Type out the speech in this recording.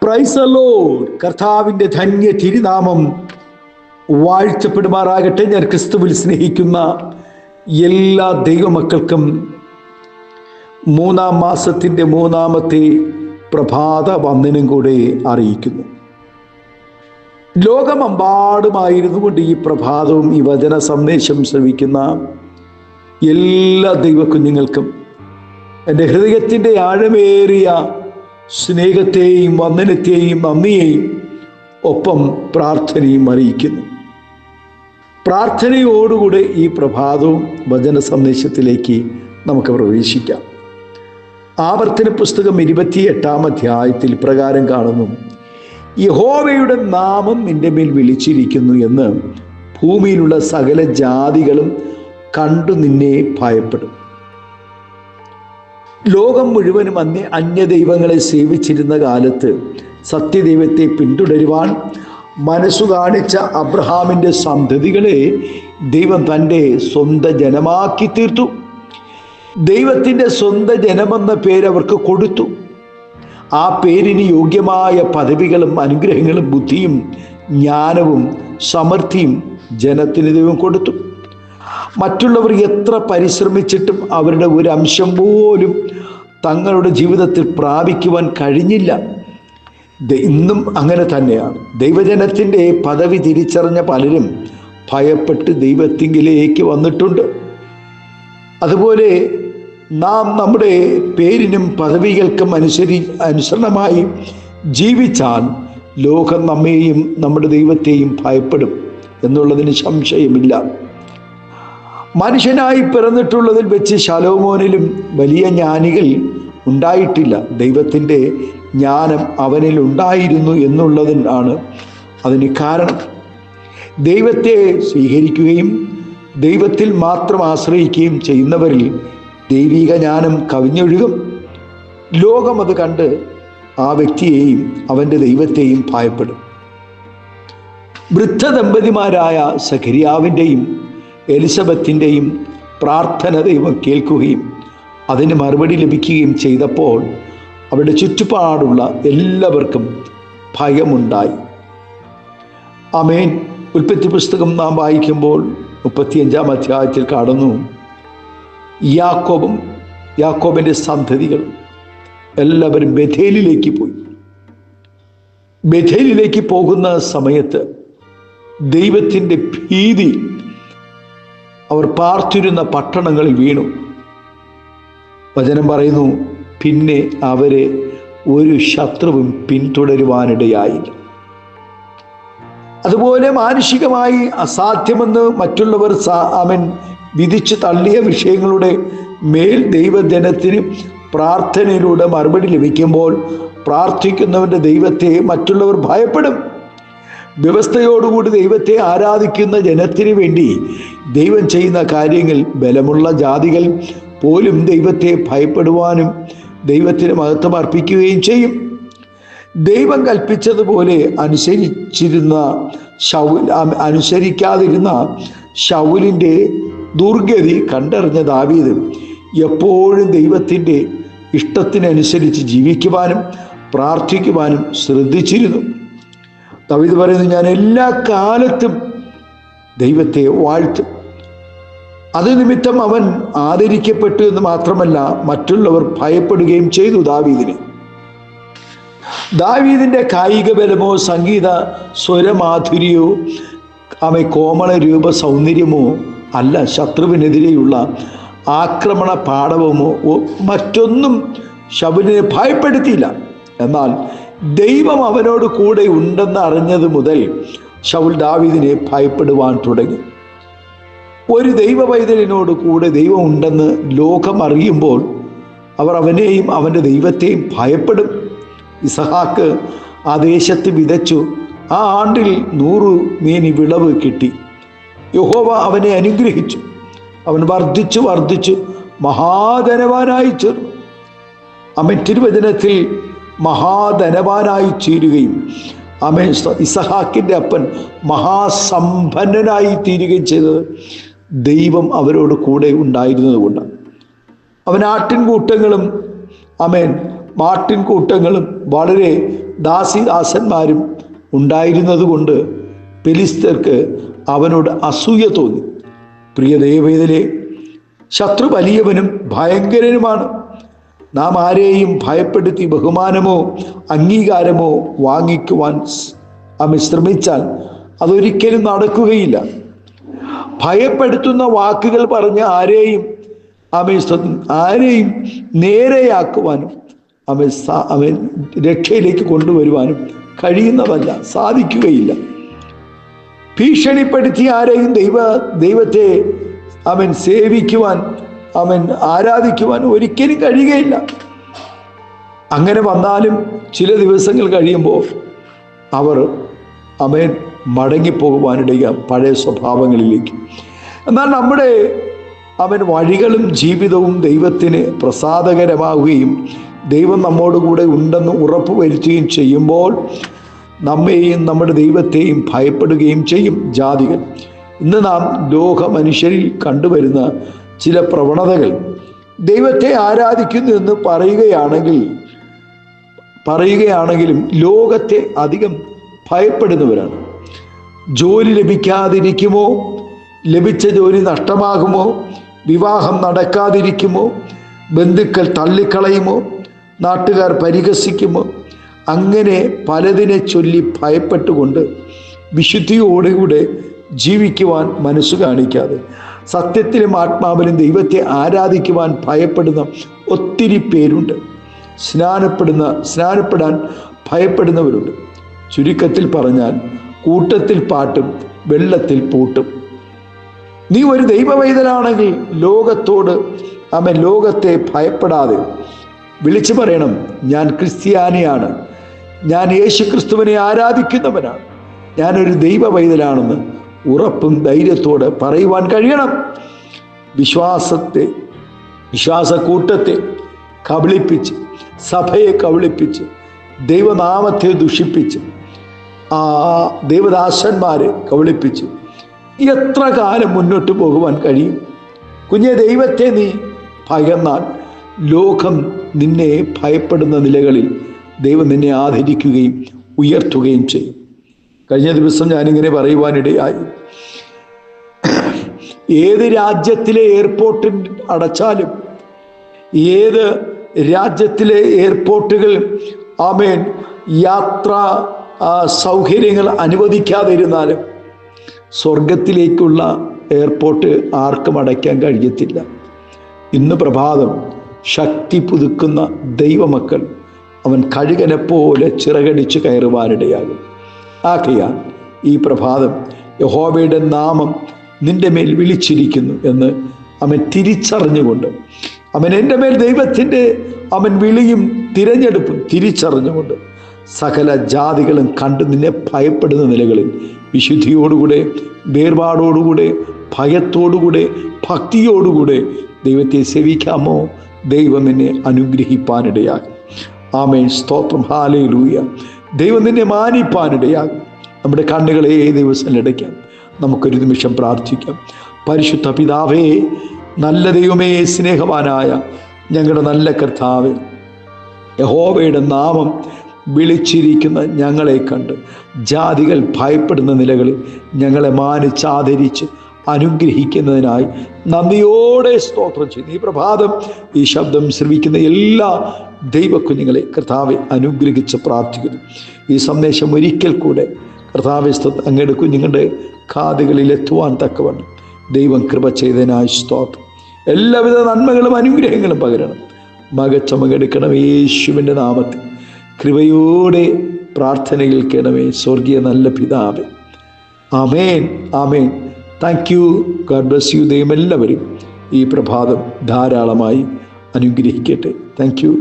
Praise the Lord. കർത്താവിൻ്റെ ധന്യ തിരുനാമം വാഴ്ത്തപ്പെടുമാറാകട്ടെ. ഞാൻ ക്രിസ്തുവിൽ സ്നേഹിക്കുന്ന എല്ലാ ദൈവമക്കൾക്കും മൂന്നാം മാസത്തിൻ്റെ മൂന്നാമത്തെ പ്രഭാത വന്ദനം കൂടെ അറിയിക്കുന്നു. ലോകമെമ്പാടുമായിരുന്നു കൊണ്ട് ഈ പ്രഭാതവും ഈ വചന സന്ദേശം ശ്രവിക്കുന്ന എല്ലാ ദൈവകുഞ്ഞുങ്ങൾക്കും എൻ്റെ ഹൃദയത്തിൻ്റെ ആഴമേറിയ സ്നേഹത്തെയും വന്ദനത്തെയും നന്ദിയെയും ഒപ്പം പ്രാർത്ഥനയും അറിയിക്കുന്നു. പ്രാർത്ഥനയോടുകൂടെ ഈ പ്രഭാതവും വചന സന്ദേശത്തിലേക്ക് നമുക്ക് പ്രവേശിക്കാം. ആവർത്തന പുസ്തകം 28-ാം അധ്യായത്തിൽ പ്രകാരം കാണുന്നു: യഹോവയുടെ നാമം നിന്റെ മേൽ വിളിച്ചിരിക്കുന്നു എന്ന് ഭൂമിയിലുള്ള സകല ജാതികളും കണ്ടു നിന്നെ ഭയപ്പെടും. ലോകം മുഴുവനും അന്യദൈവങ്ങളെ സേവിച്ചിരുന്ന കാലത്ത് സത്യദൈവത്തെ പിന്തുടരുവാൻ മനസ്സു കാണിച്ച അബ്രഹാമിൻ്റെ സന്തതികളെ ദൈവം തൻ്റെ സ്വന്തം ജനമാക്കി തീർത്തു. ദൈവത്തിൻ്റെ സ്വന്തം ജനമെന്ന പേര് അവർക്ക് കൊടുത്തു. ആ പേരിന് യോഗ്യമായ പദവികളും അനുഗ്രഹങ്ങളും ബുദ്ധിയും ജ്ഞാനവും സമൃദ്ധിയും ജനത്തിന് ദൈവം കൊടുത്തു. മറ്റുള്ളവർ എത്ര പരിശ്രമിച്ചിട്ടും അവരുടെ ഒരു അംശം പോലും തങ്ങളുടെ ജീവിതത്തിൽ പ്രാപിക്കുവാൻ കഴിഞ്ഞില്ല. ഇന്നും അങ്ങനെ തന്നെയാണ്. ദൈവജനത്തിൻ്റെ പദവി തിരിച്ചറിഞ്ഞ പലരും ഭയപ്പെട്ട് ദൈവത്തിങ്കിലേക്ക് വന്നിട്ടുണ്ട്. അതുപോലെ നാം നമ്മുടെ പേരിനും പദവികൾക്കും അനുസരണമായി ജീവിച്ചാൽ ലോകം നമ്മെയും നമ്മുടെ ദൈവത്തെയും ഭയപ്പെടും എന്നുള്ളതിന് സംശയമില്ല. മനുഷ്യനായി പിറന്നിട്ടുള്ളതിൽ വെച്ച് ശലോമോനിലും വലിയ ജ്ഞാനികൾ ഉണ്ടായിട്ടില്ല. ദൈവത്തിൻ്റെ ജ്ഞാനം അവനിൽ ഉണ്ടായിരുന്നു എന്നുള്ളതിനാണ് അതിന് കാരണം. ദൈവത്തെ സ്വീകരിക്കുകയും ദൈവത്തിൽ മാത്രം ആശ്രയിക്കുകയും ചെയ്യുന്നവരിൽ ദൈവിക ജ്ഞാനം കവിഞ്ഞൊഴുകും. ലോകം അത് കണ്ട് ആ വ്യക്തിയെയും അവൻ്റെ ദൈവത്തെയും ഭയപ്പെടും. വൃദ്ധ ദമ്പതിമാരായ സഖരിയാവിൻ്റെയും എലിസബത്തിൻ്റെയും പ്രാർത്ഥന ദൈവം കേൾക്കുകയും അതിന് മറുപടി ലഭിക്കുകയും ചെയ്തപ്പോൾ അവരുടെ ചുറ്റുപാടുള്ള എല്ലാവർക്കും ഭയമുണ്ടായി. ആമേൻ. ഉൽപ്പത്തി പുസ്തകം നാം വായിക്കുമ്പോൾ 35-ാം അധ്യായത്തിൽ കാണുന്നു: യാക്കോബിൻ്റെ സന്തതികളും എല്ലാവരും ബേഥേലിലേക്ക് പോയി. ബേഥേലിലേക്ക് പോകുന്ന സമയത്ത് ദൈവത്തിൻ്റെ ഭീതി അവർ പാർത്തിരുന്ന പട്ടണങ്ങളിൽ വീണു. വചനം പറയുന്നു, പിന്നെ അവരെ ഒരു ശത്രുവും പിന്തുടരുവാനിടയായില്ല. അതുപോലെ മാനുഷികമായി അസാധ്യമെന്ന് മറ്റുള്ളവർ വിധിച്ചു തള്ളിയ വിഷയങ്ങളുടെ മേൽ ദൈവജനത്തിന് പ്രാർത്ഥനയിലൂടെ മറുപടി ലഭിക്കുമ്പോൾ പ്രാർത്ഥിക്കുന്നവൻ്റെ ദൈവത്തെ മറ്റുള്ളവർ ഭയപ്പെടും. വ്യവസ്ഥയോടുകൂടി ദൈവത്തെ ആരാധിക്കുന്ന ജനത്തിന് വേണ്ടി ദൈവം ചെയ്യുന്ന കാര്യങ്ങൾ ബലമുള്ള ജാതികൾ പോലും ദൈവത്തെ ഭയപ്പെടുവാനും ദൈവത്തിന് മഹത്വം അർപ്പിക്കുകയും ചെയ്യും. ദൈവം കൽപ്പിച്ചതുപോലെ അനുസരിക്കാതിരുന്ന ശൗലിൻ്റെ ദുർഗതി കണ്ടറിഞ്ഞ ദാവീദ് എപ്പോഴും ദൈവത്തിൻ്റെ ഇഷ്ടത്തിനനുസരിച്ച് ജീവിക്കുവാനും പ്രാർത്ഥിക്കുവാനും ശ്രദ്ധിച്ചിരുന്നു. ദാവീദ് പറയുന്നു, ഞാൻ എല്ലാ കാലത്തും ദൈവത്തെ വാഴ്ത്തും. അത് നിമിത്തം അവൻ ആദരിക്കപ്പെട്ടു എന്ന് മാത്രമല്ല, മറ്റുള്ളവർ ഭയപ്പെടുകയും ചെയ്തു ദാവീദിനെ. ദാവീദിൻ്റെ കായിക ബലമോ സംഗീത സ്വരമാധുര്യമോ കോമള രൂപ സൗന്ദര്യമോ അല്ല ശത്രുവിനെതിരെയുള്ള ആക്രമണ പാടവമോ മറ്റൊന്നും ശൗലിനെ ഭയപ്പെടുത്തിയില്ല. എന്നാൽ ദൈവം അവനോട് കൂടെ ഉണ്ടെന്ന് അറിഞ്ഞത് മുതൽ ശൗൽ ദാവീദിനെ ഭയപ്പെടുവാൻ തുടങ്ങി. ഒരു ദൈവ പൈതലിനോട് കൂടെ ദൈവം ഉണ്ടെന്ന് ലോകം അറിയുമ്പോൾ അവർ അവനെയും അവൻ്റെ ദൈവത്തെയും ഭയപ്പെടും. ഇസഹാക്ക് ആ ദേശത്ത് വിതച്ചു. ആ ആണ്ടിൽ 100 മേനി വിളവ് കിട്ടി. യഹോവ അവനെ അനുഗ്രഹിച്ചു. അവൻ വർദ്ധിച്ചു മഹാധനവാനായി ചേർന്നു. അവൻ തിരുവചനത്തിൽ മഹാധനവാനായി ചേരുകയും അവൻ ഇസഹാക്കിൻ്റെ അപ്പൻ മഹാസമ്പന്നനായി തീരുകയും ചെയ്തത് ദൈവം അവരോട് കൂടെ ഉണ്ടായിരുന്നത് കൊണ്ടാണ്. അവൻ ആട്ടിൻകൂട്ടങ്ങളും മാട്ടിൻകൂട്ടങ്ങളും വളരെ ദാസിദാസന്മാരും ഉണ്ടായിരുന്നതുകൊണ്ട് ഫെലിസ്ത്യർക്ക് അവനോട് അസൂയ തോന്നി. പ്രിയ ദൈവവേദനയെ, ശത്രു വലിയവനും ഭയങ്കരനുമാണ്. നാം ആരെയും ഭയപ്പെടുത്തി ബഹുമാനമോ അംഗീകാരമോ വാങ്ങിക്കുവാൻ അവൻ ശ്രമിച്ചാൽ അതൊരിക്കലും നടക്കുകയില്ല. ഭയപ്പെടുത്തുന്ന വാക്കുകൾ പറഞ്ഞ് ആരെയും നേരെയാക്കുവാനും അവൻ രക്ഷയിലേക്ക് കൊണ്ടുവരുവാനും കഴിയുന്നതല്ല, സാധിക്കുകയില്ല. ഭീഷണിപ്പെടുത്തി ആരെയും ദൈവത്തെ സേവിക്കുവാൻ ആരാധിക്കുവാൻ ഒരിക്കലും കഴിയുകയില്ല. അങ്ങനെ വന്നാലും ചില ദിവസങ്ങൾ കഴിയുമ്പോൾ അവർ മടങ്ങിപ്പോകുവാനിടയ പഴയ സ്വഭാവങ്ങളിലേക്ക്. എന്നാൽ നമ്മുടെ വഴികളും ജീവിതവും ദൈവത്തിന് പ്രസാദകരമാവുകയും ദൈവം നമ്മോടുകൂടെ ഉണ്ടെന്ന് ഉറപ്പ് വരുത്തുകയും ചെയ്യുമ്പോൾ നമ്മെയും നമ്മുടെ ദൈവത്തെയും ഭയപ്പെടുകയും ചെയ്യും ജാതികൾ. ഇന്ന് നാം ലോക മനുഷ്യരിൽ കണ്ടുവരുന്ന ചില പ്രവണതകൾ ദൈവത്തെ ആരാധിക്കുന്നു എന്ന് പറയുകയാണെങ്കിലും ലോകത്തെ അധികം ഭയപ്പെടുന്നവരാണ്. ജോലി ലഭിക്കാതിരിക്കുമോ, ലഭിച്ച ജോലി നഷ്ടമാകുമോ, വിവാഹം നടക്കാതിരിക്കുമോ, ബന്ധുക്കൾ തള്ളിക്കളയുമോ, നാട്ടുകാർ പരിഹസിക്കുമോ, അങ്ങനെ പലതിനെ ചൊല്ലി ഭയപ്പെട്ടുകൊണ്ട് വിശുദ്ധിയോടുകൂടെ ജീവിക്കുവാൻ മനസ്സു കാണിക്കാതെ സത്യത്തിലും ആത്മാവിലും ദൈവത്തെ ആരാധിക്കുവാൻ ഭയപ്പെടുന്ന ഒത്തിരി പേരുണ്ട്. സ്നാനപ്പെടാൻ ഭയപ്പെടുന്നവരുണ്ട്. ചുരുക്കത്തിൽ പറഞ്ഞാൽ കൂട്ടത്തിൽ പാട്ടും വെള്ളത്തിൽ പൂട്ടും. നീ ഒരു ദൈവവൈതലാണെങ്കിൽ ലോകത്തെ ഭയപ്പെടാതെ വിളിച്ചു പറയണം, ഞാൻ ക്രിസ്ത്യാനിയാണ്, ഞാൻ യേശു ക്രിസ്തുവിനെ ആരാധിക്കുന്നവനാണ്, ഞാനൊരു ദൈവവൈതലാണെന്ന് ഉറപ്പും ധൈര്യത്തോടെ പറയുവാൻ കഴിയണം. വിശ്വാസക്കൂട്ടത്തെ കബളിപ്പിച്ച്, സഭയെ കബളിപ്പിച്ച്, ദൈവനാമത്തെ ദുഷിപ്പിച്ച്, ദൈവദാസന്മാരെ കബളിപ്പിച്ച് എത്ര കാലം മുന്നോട്ട് പോകുവാൻ കഴിയും? കുഞ്ഞെ, ദൈവത്തെ നീ ഭയന്നാൽ ലോകം നിന്നെ ഭയപ്പെടുന്ന നിലകളിൽ ദൈവം നിന്നെ ആദരിക്കുകയും ഉയർത്തുകയും ചെയ്യും. കഴിഞ്ഞ ദിവസം ഞാനിങ്ങനെ പറയുവാനിടയായി, ഏത് രാജ്യത്തിലെ എയർപോർട്ടിൽ അടച്ചാലും, ഏത് രാജ്യത്തിലെ എയർപോർട്ടുകൾ യാത്രാ സൗകര്യങ്ങൾ അനുവദിക്കാതിരുന്നാലും സ്വർഗത്തിലേക്കുള്ള എയർപോർട്ട് ആർക്കും അടയ്ക്കാൻ കഴിയത്തില്ല. ഇന്ന് പ്രഭാതം ശക്തി പുതുക്കുന്ന ദൈവമക്കൾ കഴുകനെ പോലെ ചിറകടിച്ച് കയറുവാനിടയാകും. ആകയാൽ ഈ പ്രഭാതം യഹോവയുടെ നാമം നിന്റെ മേൽ വിളിച്ചിരിക്കുന്നു എന്ന് തിരിച്ചറിഞ്ഞുകൊണ്ട്, എൻ്റെ മേൽ ദൈവത്തിൻ്റെ വിളിയും തിരഞ്ഞെടുപ്പും തിരിച്ചറിഞ്ഞുകൊണ്ട് സകല ജാതികളും കണ്ട് നിന്നെ ഭയപ്പെടുന്ന നിലകളിൽ വിശുദ്ധിയോടുകൂടെ, വേർപാടോടുകൂടെ, ഭയത്തോടുകൂടെ, ഭക്തിയോടുകൂടെ ദൈവത്തെ സേവിക്കാമോ? ദൈവം നിന്നെ അനുഗ്രഹിപ്പാനിടയാകും. ആമേൻ, സ്തോത്രം, ഹല്ലേലൂയ. ദൈവം നിന്നെ മാനിപ്പാനിടയാകും. നമ്മുടെ കണ്ണുകളെ ദിവസം അടയ്ക്കാം. നമുക്കൊരു നിമിഷം പ്രാർത്ഥിക്കാം. പരിശുദ്ധ പിതാവേ, നല്ല ദൈവമേ, സ്നേഹവാനായ ഞങ്ങളുടെ നല്ല കർത്താവേ, യഹോവയുടെ നാമം വിളിച്ചിരിക്കുന്ന ഞങ്ങളെ കണ്ട് ജാതികൾ ഭയപ്പെടുന്ന നിലകളിൽ ഞങ്ങളെ മാനിച്ചാദരിച്ച് അനുഗ്രഹിക്കുന്നതിനായി നന്ദിയോടെ സ്തോത്രം ചെയ്യുന്നു. ഈ പ്രഭാതം ഈ ശബ്ദം ശ്രവിക്കുന്ന എല്ലാ ദൈവക്കുഞ്ഞുങ്ങളെ കർത്താവെ അനുഗ്രഹിച്ച് പ്രാർത്ഥിക്കുന്നു. ഈ സന്ദേശം ഒരിക്കൽ കൂടെ കർത്താവെ അങ്ങയുടെ കുഞ്ഞുങ്ങളുടെ കാതുകളിൽ എത്തുവാൻ തക്കവണ്ണം ദൈവം കൃപ ചെയ്തതിനായി സ്തോത്രം. എല്ലാവിധ നന്മകളും അനുഗ്രഹങ്ങളും പകരണം. മകച്ചമകെടുക്കണം യേശുവിൻ്റെ നാമത്തിൽ. കൃപയോടെ പ്രാർത്ഥന കേൾക്കണമേ സ്വർഗീയ നല്ല പിതാവേ. ആമേൻ, ആമേൻ. Thank you. God bless you. ദൈവം എല്ലാവരും ഈ പ്രഭാതം ധാരാളമായി അനുഗ്രഹിക്കട്ടെ. Thank U.